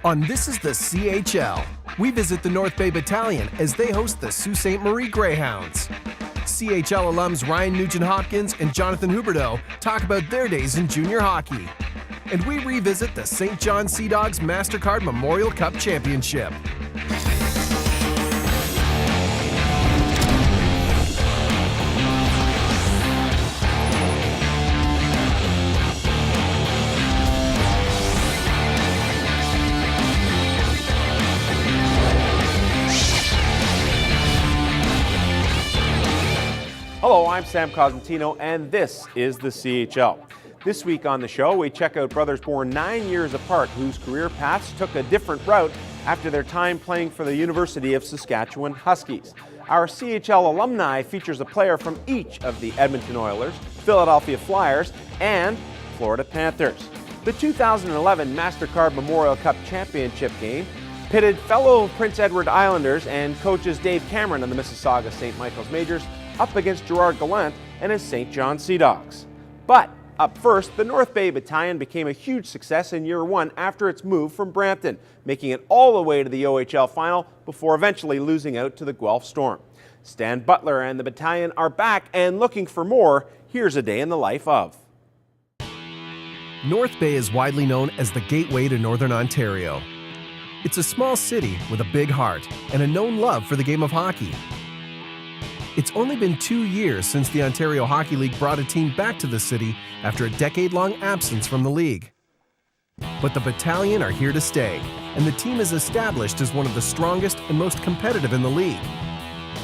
On This is the CHL, we visit the North Bay Battalion as they host the Sault Ste. Marie Greyhounds. CHL alums Ryan Nugent-Hopkins and Jonathan Huberdeau talk about their days in junior hockey. And we revisit the St. John Sea Dogs MasterCard Memorial Cup Championship. Hello, I'm Sam Cosentino, and this is the CHL. This week on the show, we check out brothers born 9 years apart whose career paths took a different route after their time playing for the University of Saskatchewan Huskies. Our CHL alumni features a player from each of the Edmonton Oilers, Philadelphia Flyers, and Florida Panthers. The 2011 MasterCard Memorial Cup Championship game pitted fellow Prince Edward Islanders and coaches Dave Cameron of the Mississauga St. Michael's Majors up against Gerard Gallant and his St. John Sea Dogs. But up first, the North Bay Battalion became a huge success in year one after its move from Brampton, making it all the way to the OHL final before eventually losing out to the Guelph Storm. Stan Butler and the battalion are back and looking for more. Here's a day in the life of. North Bay is widely known as the gateway to Northern Ontario. It's a small city with a big heart and a known love for the game of hockey. It's only been 2 years since the Ontario Hockey League brought a team back to the city after a decade-long absence from the league. But the battalion are here to stay, and the team is established as one of the strongest and most competitive in the league.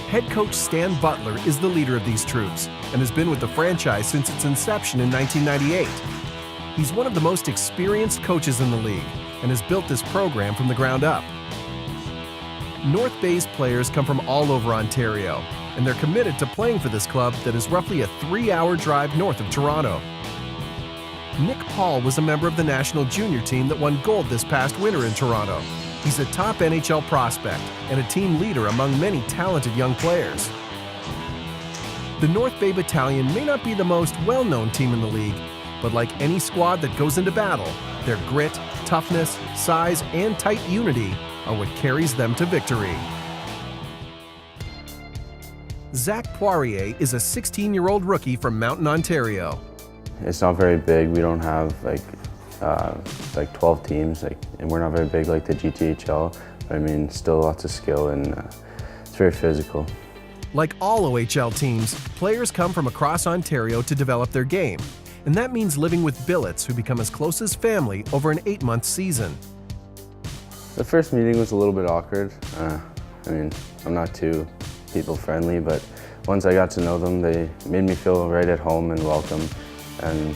Head coach Stan Butler is the leader of these troops and has been with the franchise since its inception in 1998. He's one of the most experienced coaches in the league and has built this program from the ground up. North Bay's players come from all over Ontario, and they're committed to playing for this club that is roughly a 3-hour drive north of Toronto. Nick Paul was a member of the national junior team that won gold this past winter in Toronto. He's a top NHL prospect and a team leader among many talented young players. The North Bay Battalion may not be the most well-known team in the league, but like any squad that goes into battle, their grit, toughness, size, and tight unity are what carries them to victory. Zach Poirier is a 16-year-old rookie from Mountain, Ontario. It's not very big. We don't have like 12 teams, and we're not very big like the GTHL. But I mean, still lots of skill, and it's very physical. Like all OHL teams, players come from across Ontario to develop their game, and that means living with billets who become as close as family over an 8-month season. The first meeting was a little bit awkward. I mean, I'm not too people-friendly, but once I got to know them, they made me feel right at home and welcome. And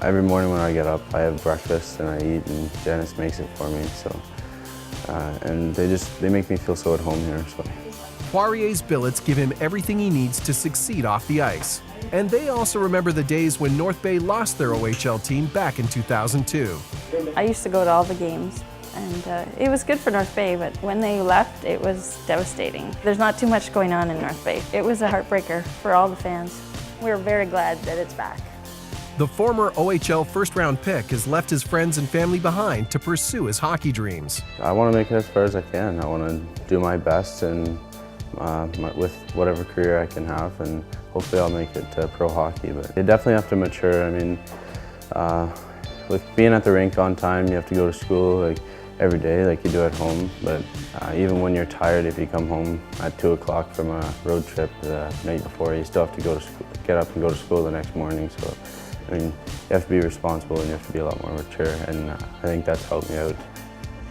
every morning when I get up, I have breakfast and I eat, and Janice makes it for me. So, and they make me feel so at home here. So. Poirier's billets give him everything he needs to succeed off the ice. And they also remember the days when North Bay lost their OHL team back in 2002. I used to go to all the games, and it was good for North Bay, but when they left, it was devastating. There's not too much going on in North Bay. It was a heartbreaker for all the fans. We're very glad that it's back. The former OHL first-round pick has left his friends and family behind to pursue his hockey dreams. I want to make it as far as I can. I want to do my best and with whatever career I can have, and hopefully I'll make it to pro hockey. But you definitely have to mature. I mean, with being at the rink on time, you have to go to school like every day like you do at home. But even when you're tired, if you come home at 2 o'clock from a road trip the night before, you still have to go to school, get up and go to school the next morning. So, I mean, you have to be responsible and you have to be a lot more mature, and I think that's helped me out.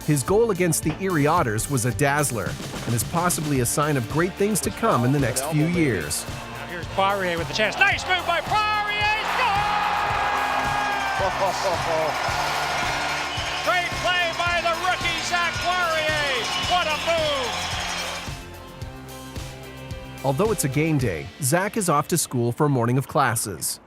His goal against the Erie Otters was a dazzler and is possibly a sign of great things to come in the next few years. Now here's Poirier with the chance. Nice move by Poirier! Score! Great play by the rookie, Zach Poirier. What a move! Although it's a game day, Zach is off to school for a morning of classes.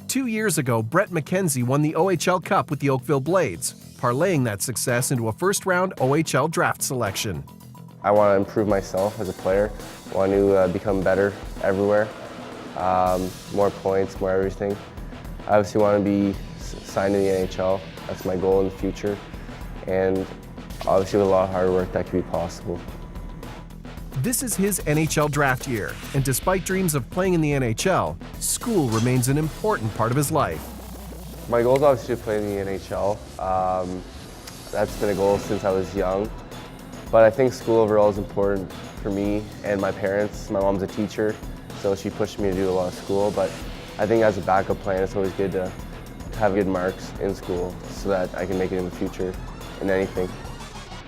Two years ago, Brett McKenzie won the OHL Cup with the Oakville Blades, parlaying that success into a first-round OHL draft selection. I want to improve myself as a player. I want to become better everywhere. More points, more everything. I obviously want to be signed to the NHL. That's my goal in the future. And obviously with a lot of hard work, that could be possible. This is his NHL draft year, and despite dreams of playing in the NHL, school remains an important part of his life. My goal is obviously to play in the NHL. That's been a goal since I was young. But I think school overall is important for me and my parents. My mom's a teacher, so she pushed me to do a lot of school. But I think as a backup plan, it's always good to have good marks in school so that I can make it in the future in anything.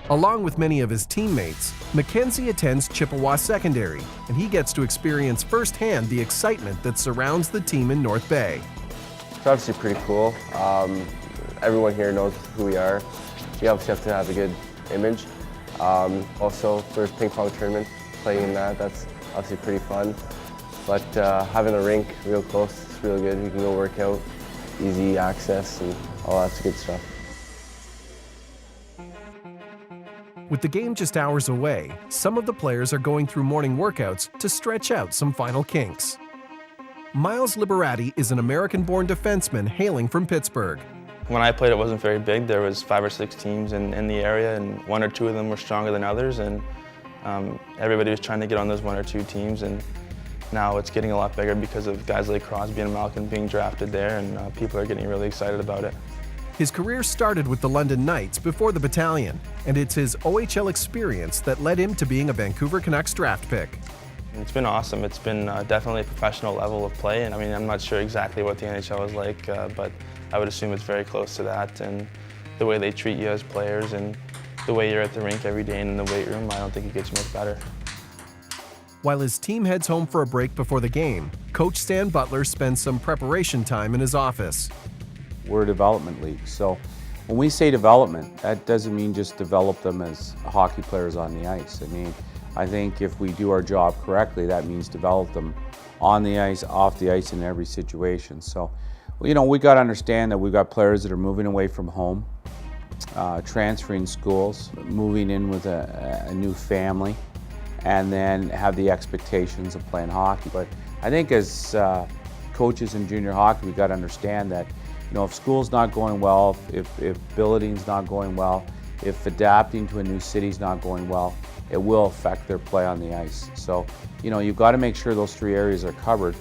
Along with many of his teammates, Mackenzie attends Chippewa Secondary, and he gets to experience firsthand the excitement that surrounds the team in North Bay. It's obviously pretty cool. Everyone here knows who we are. We obviously have to have a good image. Also, first ping pong tournament, playing in that's obviously pretty fun. But having a rink real close is really good. You can go work out, easy access, and all that's good stuff. With the game just hours away, some of the players are going through morning workouts to stretch out some final kinks. Miles Liberati is an American-born defenseman hailing from Pittsburgh. When I played, it wasn't very big. There was 5 or 6 teams in the area, and 1 or 2 of them were stronger than others, and everybody was trying to get on those 1 or 2 teams, and now it's getting a lot bigger because of guys like Crosby and Malkin being drafted there, and people are getting really excited about it. His career started with the London Knights before the Battalion, and it's his OHL experience that led him to being a Vancouver Canucks draft pick. It's been awesome. It's been definitely a professional level of play, and I mean, I'm not sure exactly what the NHL is like, but I would assume it's very close to that, and the way they treat you as players and the way you're at the rink every day and in the weight room, I don't think it gets much better. While his team heads home for a break before the game, Coach Stan Butler spends some preparation time in his office. We're a development league, so when we say development, that doesn't mean just develop them as hockey players on the ice. I mean, I think if we do our job correctly, that means develop them on the ice, off the ice, in every situation. So, you know, we got to understand that we've got players that are moving away from home, transferring schools, moving in with a new family, and then have the expectations of playing hockey. But I think as coaches in junior hockey, we got to understand that, you know, if school's not going well, if billeting's not going well, if adapting to a new city's not going well, it will affect their play on the ice. So, you know, you've got to make sure those 3 areas are covered.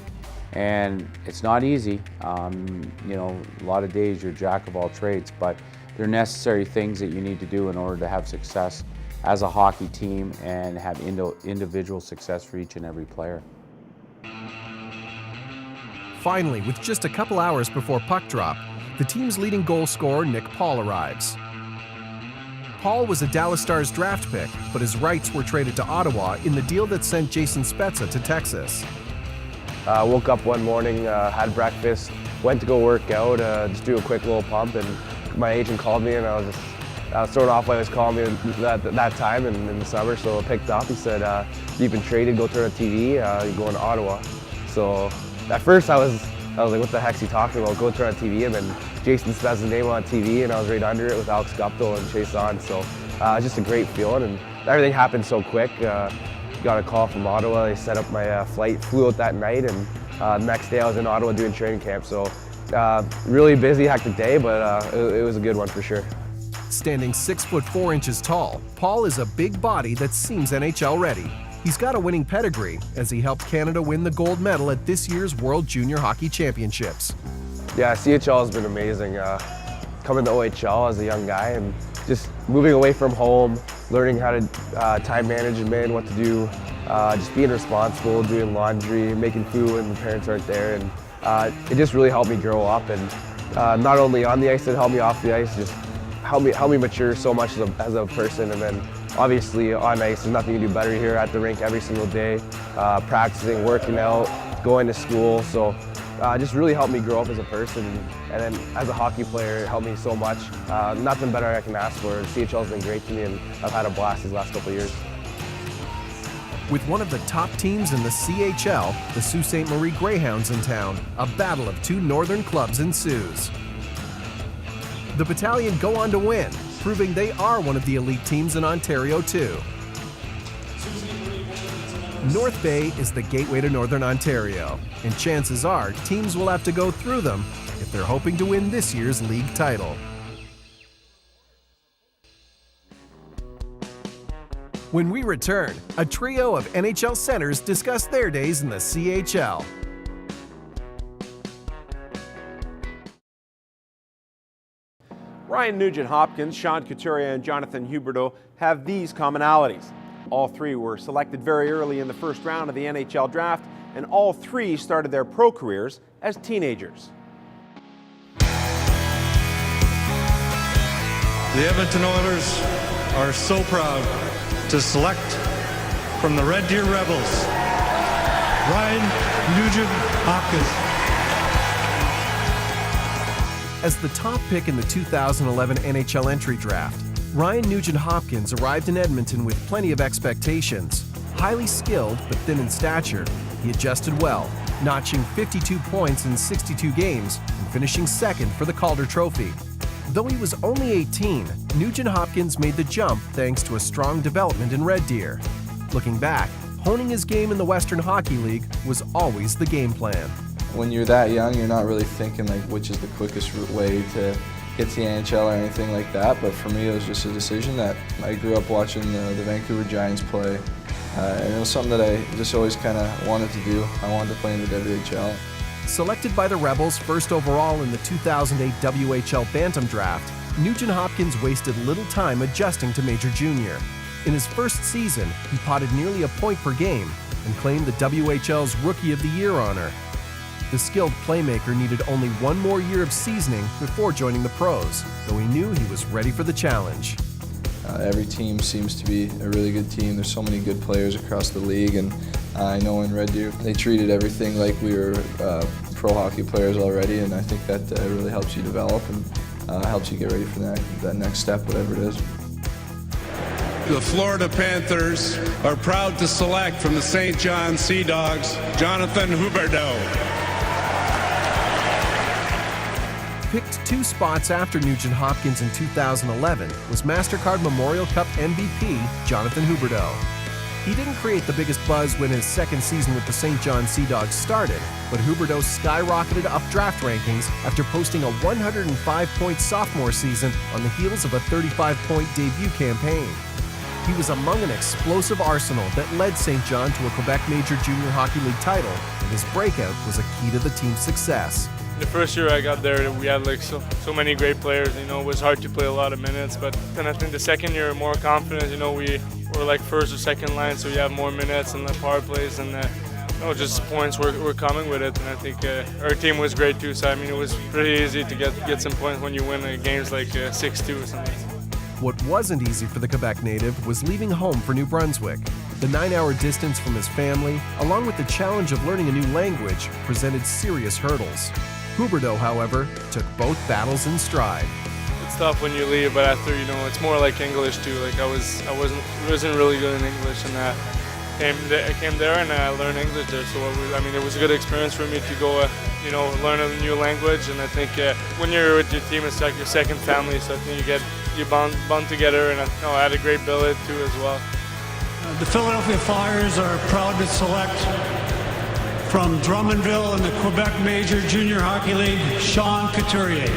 And it's not easy. You know, a lot of days you're jack of all trades, but they're necessary things that you need to do in order to have success as a hockey team and have individual success for each and every player. Finally, with just a couple hours before puck drop, the team's leading goal scorer, Nick Paul, arrives. Paul was a Dallas Stars draft pick, but his rights were traded to Ottawa in the deal that sent Jason Spezza to Texas. Woke up one morning, had breakfast, went to go work out, just do a quick little pump, and my agent called me, and I was thrown off why he was calling me that time in the summer, so I picked up. He said, "You've been traded, go turn on TV, you're going to Ottawa." So at first I was like, what the heck's he talking about? Go turn on TV, and then Jason Spezza's name on TV, and I was right under it with Alex Guptill and Chase on. So just a great feeling, and everything happened so quick. Got a call from Ottawa. They set up my flight, flew out that night, and the next day I was in Ottawa doing training camp. So really busy, hectic day, but it was a good one for sure. Standing 6'4" tall, Paul is a big body that seems NHL ready. He's got a winning pedigree as he helped Canada win the gold medal at this year's World Junior Hockey Championships. Yeah, CHL has been amazing. Coming to OHL as a young guy and just moving away from home, learning how to time management, what to do, just being responsible, doing laundry, making food when the parents aren't there, and it just really helped me grow up. And not only on the ice, it helped me off the ice, just helped me mature so much as a person. And then obviously on ice, there's nothing you do better here at the rink every single day, practicing, working out, going to school. So just really helped me grow up as a person. And then as a hockey player, it helped me so much. Nothing better I can ask for. CHL has been great to me, and I've had a blast these last couple of years. With one of the top teams in the CHL, the Sault Ste. Marie Greyhounds in town, a battle of 2 northern clubs ensues. The Battalion go on to win, proving they are one of the elite teams in Ontario too. North Bay is the gateway to Northern Ontario, and chances are teams will have to go through them if if they're hoping to win this year's league title. When we return, a trio of NHL centers discuss their days in the CHL. Ryan Nugent-Hopkins, Sean Couturier, and Jonathan Huberdeau have these commonalities. All three were selected very early in the first round of the NHL draft, and all three started their pro careers as teenagers. The Edmonton Oilers are so proud to select from the Red Deer Rebels, Ryan Nugent-Hopkins. As the top pick in the 2011 NHL entry draft, Ryan Nugent-Hopkins arrived in Edmonton with plenty of expectations. Highly skilled but thin in stature, he adjusted well, notching 52 points in 62 games and finishing second for the Calder Trophy. Though he was only 18, Nugent-Hopkins made the jump thanks to a strong development in Red Deer. Looking back, honing his game in the Western Hockey League was always the game plan. When you're that young, you're not really thinking like which is the quickest way to get to the NHL or anything like that, but for me it was just a decision that I grew up watching the Vancouver Giants play, and it was something that I just always kind of wanted to do. I wanted to play in the WHL. Selected by the Rebels first overall in the 2008 WHL Bantam Draft, Nugent-Hopkins wasted little time adjusting to Major Junior. In his first season, he potted nearly a point per game and claimed the WHL's Rookie of the Year honor. The skilled playmaker needed only one more year of seasoning before joining the pros, though he knew he was ready for the challenge. Every team seems to be a really good team. There's so many good players across the league, and I know in Red Deer they treated everything like we were pro hockey players already, and I think that really helps you develop and helps you get ready for that next step, whatever it is. The Florida Panthers are proud to select from the St. John Sea Dogs, Jonathan Huberdeau. Picked 2 spots after Nugent-Hopkins in 2011 was MasterCard Memorial Cup MVP Jonathan Huberdeau. He didn't create the biggest buzz when his second season with the St. John Sea Dogs started, but Huberdeau skyrocketed up draft rankings after posting a 105-point sophomore season on the heels of a 35-point debut campaign. He was among an explosive arsenal that led St. John to a Quebec Major Junior Hockey League title, and his breakout was a key to the team's success. The first year I got there, we had like so many great players. You know, it was hard to play a lot of minutes. But then I think the second year, more confidence. You know, we were like first or second line, so you have more minutes and the power plays, and just points were coming with it. And I think our team was great too. So I mean, it was pretty easy to get some points when you win games like 6-2 or something. What wasn't easy for the Quebec native was leaving home for New Brunswick. The 9-hour distance from his family, along with the challenge of learning a new language, presented serious hurdles. Huberdeau, however, took both battles in stride. It's tough when you leave, but after, you know, it's more like English too. Like I wasn't really good in English, and I came there and I learned English there. So it was a good experience for me to go, learn a new language. And I think when you're with your team, it's like your second family. So I think you bond together, and I had a great billet too as well. The Philadelphia Flyers are proud to select from Drummondville in the Quebec Major Junior Hockey League, Sean Couturier.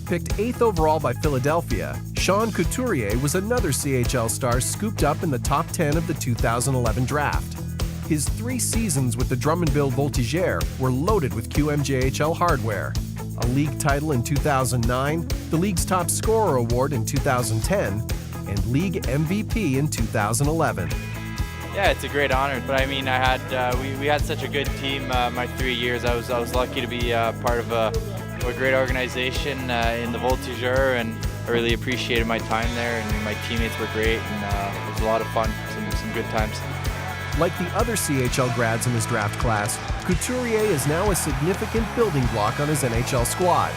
Picked 8th overall by Philadelphia, Sean Couturier was another CHL star scooped up in the top 10 of the 2011 draft. His 3 seasons with the Drummondville Voltigeurs were loaded with QMJHL hardware. A league title in 2009, the league's top scorer award in 2010, and league MVP in 2011. Yeah, it's a great honor. But I mean, we had such a good team my 3 years. I was lucky to be part of a great organization in the Voltigeurs, and I really appreciated my time there. And my teammates were great, and it was a lot of fun. Some good times. Like the other CHL grads in his draft class, Couturier is now a significant building block on his NHL squad.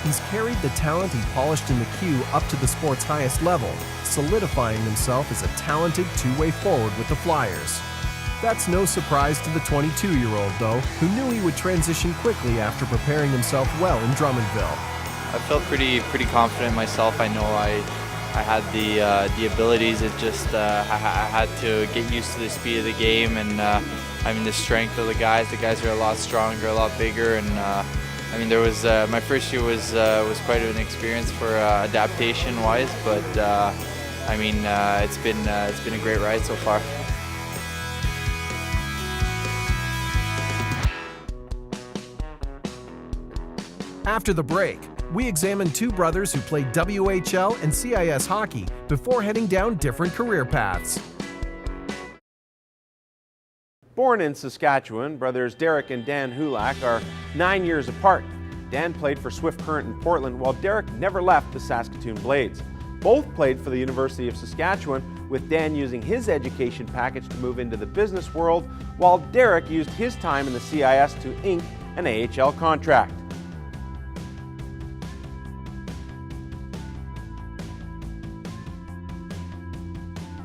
He's carried the talent he polished in the queue up to the sport's highest level, solidifying himself as a talented two-way forward with the Flyers. That's no surprise to the 22-year-old, though, who knew he would transition quickly after preparing himself well in Drummondville. I felt pretty confident myself. I know I had the abilities. It just I had to get used to the speed of the game and the strength of the guys. The guys are a lot stronger, a lot bigger, and I mean, there was my first year was quite an experience for adaptation-wise, but I mean, it's been a great ride so far. After the break, we examine two brothers who played WHL and CIS hockey before heading down different career paths. Born in Saskatchewan, brothers Derek and Dan Hulak are 9 years apart. Dan played for Swift Current in Portland, while Derek never left the Saskatoon Blades. Both played for the University of Saskatchewan, with Dan using his education package to move into the business world, while Derek used his time in the CIS to ink an AHL contract.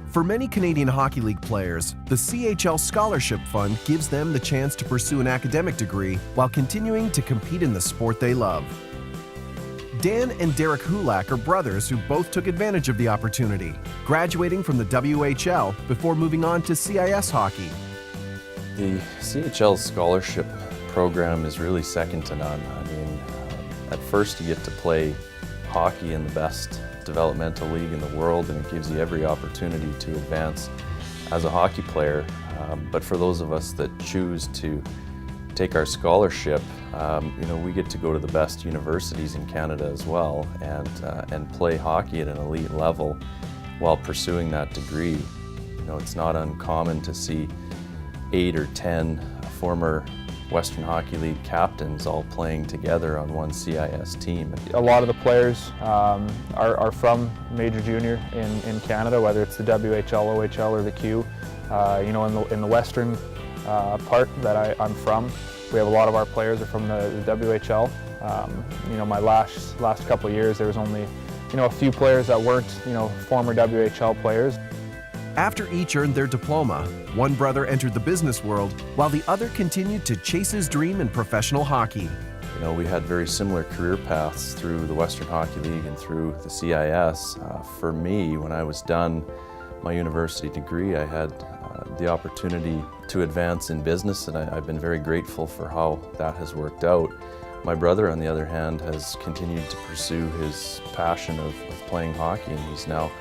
For many Canadian Hockey League players, the CHL Scholarship Fund gives them the chance to pursue an academic degree while continuing to compete in the sport they love. Dan and Derek Hulak are brothers who both took advantage of the opportunity, graduating from the WHL before moving on to CIS hockey. The CHL Scholarship Program is really second to none. I mean, at first you get to play hockey in the best developmental league in the world, and it gives you every opportunity to advance as a hockey player. But for those of us that choose to take our scholarship, we get to go to the best universities in Canada as well, and play hockey at an elite level while pursuing that degree. It's not uncommon to see 8 or 10 former Western Hockey League captains all playing together on one CIS team. A lot of the players are from Major Junior in Canada, whether it's the WHL, OHL, or the Q. In the Western part that I'm from, we have a lot of our players are from the WHL. My last couple of years, there was only a few players that weren't former WHL players. After each earned their diploma, one brother entered the business world while the other continued to chase his dream in professional hockey. We had very similar career paths through the Western Hockey League and through the CIS. For me, when I was done my university degree, I had the opportunity to advance in business, and I've been very grateful for how that has worked out. My brother, on the other hand, has continued to pursue his passion of playing hockey, and he's now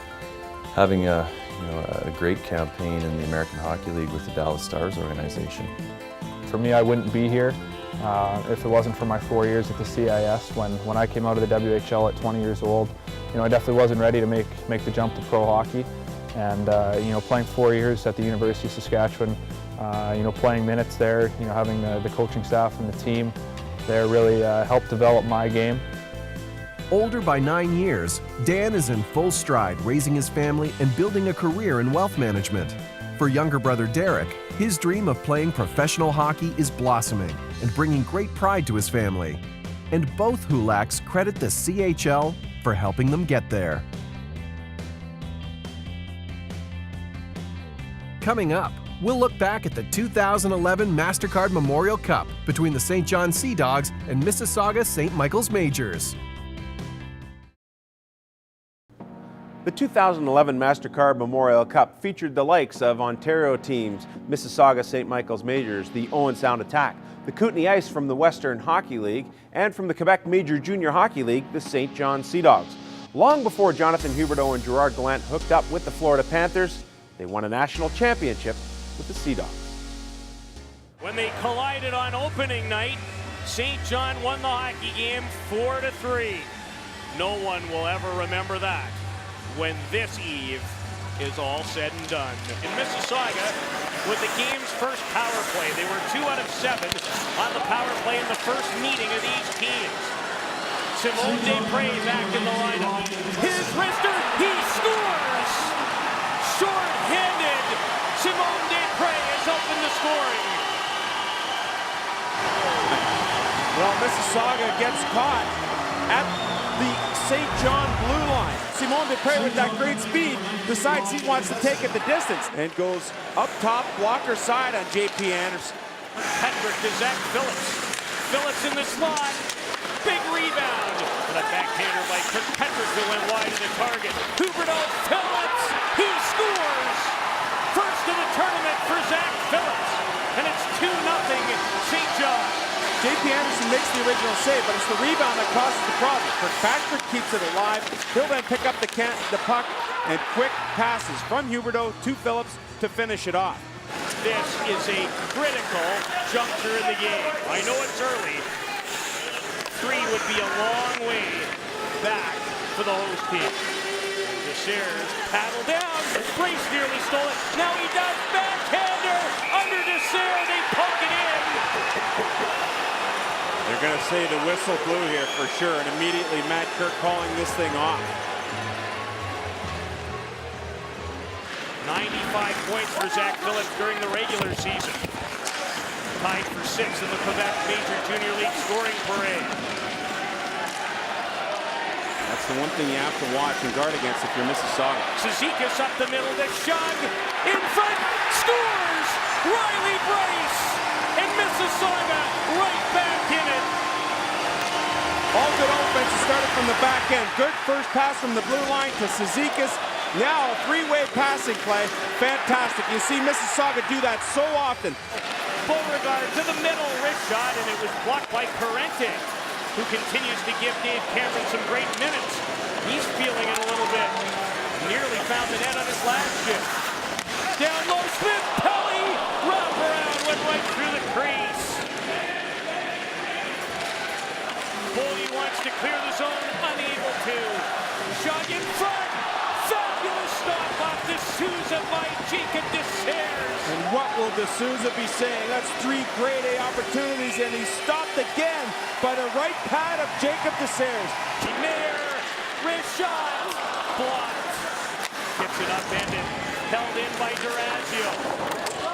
having a great campaign in the American Hockey League with the Dallas Stars organization. For me, I wouldn't be here if it wasn't for my 4 years at the CIS. When I came out of the WHL at 20 years old, I definitely wasn't ready to make the jump to pro hockey. And playing 4 years at the University of Saskatchewan, playing minutes there, having the coaching staff and the team there really helped develop my game. Older by 9 years, Dan is in full stride raising his family and building a career in wealth management. For younger brother Derek, his dream of playing professional hockey is blossoming and bringing great pride to his family. And both Hulaks credit the CHL for helping them get there. Coming up, we'll look back at the 2011 MasterCard Memorial Cup between the St. John Sea Dogs and Mississauga St. Michael's Majors. The 2011 MasterCard Memorial Cup featured the likes of Ontario teams, Mississauga St. Michael's Majors, the Owen Sound Attack, the Kootenay Ice from the Western Hockey League, and from the Quebec Major Junior Hockey League, the St. John Sea Dogs. Long before Jonathan Huberdeau and Gerard Gallant hooked up with the Florida Panthers, they won a national championship with the Sea Dogs. When they collided on opening night, St. John won the hockey game 4-3. No one will ever remember that when this eve is all said and done. In Mississauga, with the game's first power play, they were 2 out of 7 on the power play in the first meeting of these teams. Simone Desprez back in the lineup. His wrister, he scores! Short-handed, Simone Desprez is open to scoring. Well, Mississauga gets caught at the St. John blue line. Simone Desprez with that great speed decides he wants to take it the distance and goes up top, blocker side on J.P. Anderson. Patrick to Zach Phillips. Phillips in the slot. Big rebound. And a backhander by Kirkpatrick who went wide of the target. Huberdeau, Phillips, he scores! First of the tournament for Zach Phillips. And it's 2-0 St. John. J.P. Anderson makes the original save, but it's the rebound that causes the problem. Kirkpatrick keeps it alive. He'll then pick up the puck and quick passes from Huberdeau to Phillips to finish it off. This is a critical juncture in the game. I know it's early. 3 would be a long way back for the host team. Desers paddle down. Brace nearly stole it. Now he does. Backhander under Desers. They poke it in. They're going to say the whistle blew here for sure, and immediately Matt Kirk calling this thing off. 95 points for Zach Phillips during the regular season. Tied for 6th in the Quebec Major Junior League scoring parade. That's the one thing you have to watch and guard against if you're Mississauga. Cizikas up the middle to Shug. In front, scores! Riley Bryce! And Mississauga right back in it. All good offense started from the back end. Good first pass from the blue line to Cizikas. Now a three-way passing play. Fantastic. You see Mississauga do that so often. Beauregard to the middle, wrist shot, and it was blocked by Parente, who continues to give Dave Cameron some great minutes. He's feeling it a little bit. Nearly found the net on his last shift. Down low, Smith, Pelly, wrap around, went right through the crease. Boldy wants to clear the zone, unable to. Shot in front, fabulous stop off D'Souza by Jacob Desers. And what will D'Souza be saying? That's 3 grade A opportunities, and he stopped again by the right pad of Jacob Desers. Mayer, wrist shot, blocked. Gets it upended, held in by Durazio.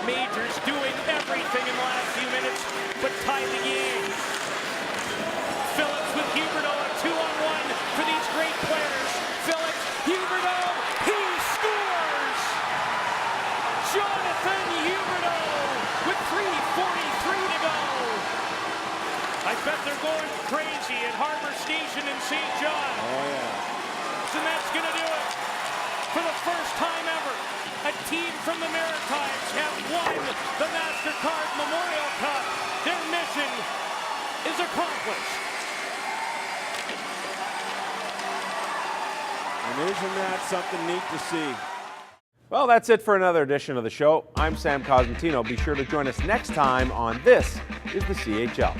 Majors doing everything in the last few minutes, but tie the game. Phillips with Huberdeau, a 2-on-1 for these great players. Phillips, Huberdeau, he scores! Jonathan Huberdeau with 3:43 to go. I bet they're going crazy at Harbor Station in St. John. Oh, yeah. And that's going to do it. For the first time ever, a team from the Maritimes have won the MasterCard Memorial Cup. Their mission is accomplished. And isn't that something neat to see? Well, that's it for another edition of the show. I'm Sam Cosentino. Be sure to join us next time on This is the CHL.